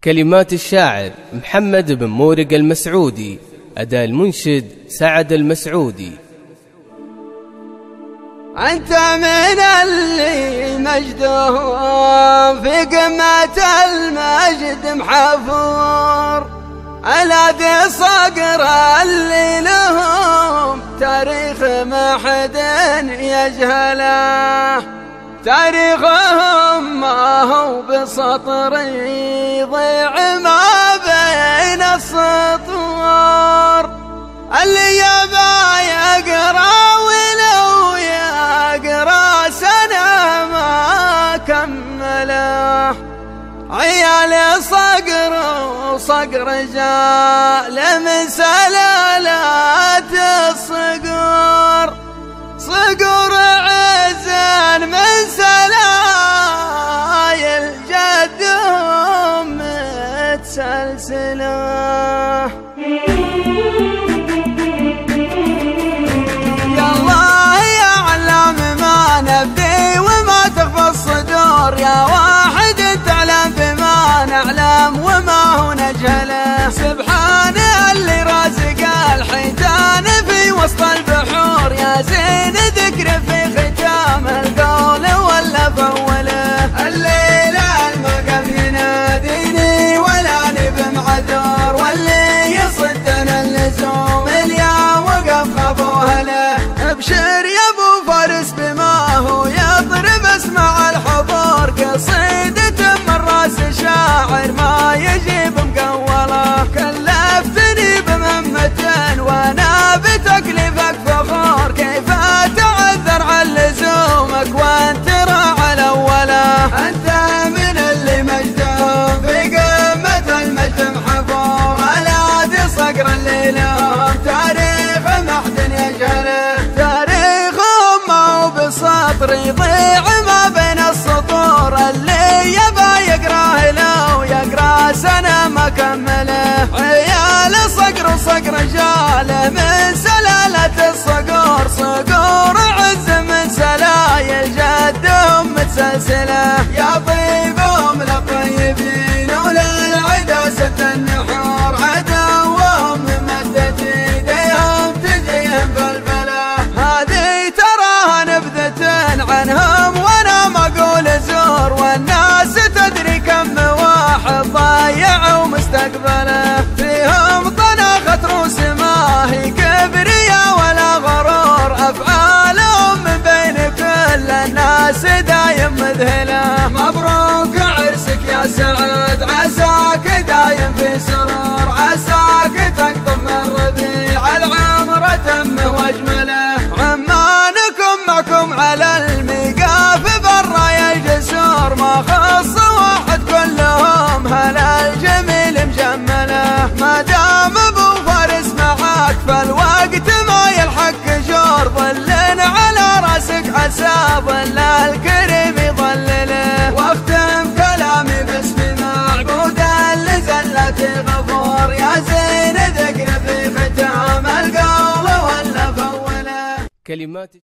كلمات الشاعر محمد بن مورق المسعودي، أداء المنشد سعد المسعودي. أنت من اللي مجدهم في قمة المجد محفور، الذي صقر اللي لهم تاريخ ما حد يجهله، تاريخهم ما هو بسطر يضيع ما بين السطور، اللي يبا يقرأ ولو يقرأ سنة ما كمله، عيال صقر وصقر رجال من سلالات الصقور، صقور عزن من سلايل جدهم متسلسله. يا الله يا علام ما نبدي وما تخفى الصدور، يا واحد تعلم بما نعلم وما هو نجهله، سبحان اللي رازق الحيتان في وسط البحور، يا زين ذكر في ختام القول ولا فوله، الليلة المقام يناديني ولا نبي معذور، واللي يصدنا اللزوم اليوم وقف خافوه له، ابشر يا ابو فارس بما هو يضرب اسمع الحضور، قصيدة من راس شاعر ما يجيب مقوله، كلفتني بمهمة وانا بتكليفك فخور، كيف تعذر عن لزومك وانت راعى الاوله، انت من اللي مجدهم في قمة المجد محفور، الذي صقر اللي لهم تاريخ ما حد يجهله، تاريخهم ما هو بسطر يضيع ما بين السطور، اللي يبا يقراه لو يقرا سنة ما كمله، عيال صقر وصقر رجاله من سلالة الصقور، صقور عز من سلايل جدهم متسلسله، يا طيبهم للطيبين وللعدا ست النحور، عدوهم من مدة ايديهم تجيهم بالبلا، هذه تراها نبذة عنهم وانا ما اقول زور، والناس تدري كم واحد ضايع ومستقبله، فيهم طناخة روس ما هي كبرياء ولا غرور، افعالهم من بين كل الناس دايم مذهله، مبروك عرسك يا سعد عساك دايم في سرور، عساك تقطف من ربيع العمر تمه واجمله، عمانكم معكم على الميقاف برا يا الجسور، ما خص واحد كلهم هلا الجميل مجمله، ما دام ابو فارس معاك فالوقت ما يلحق جور، ظل على راسك عسى ظل الكريم يظلله، واختم كلامي باسم معبود لزلة غفور، يا زين ذكر في ختام القول ولا فوله. كلمات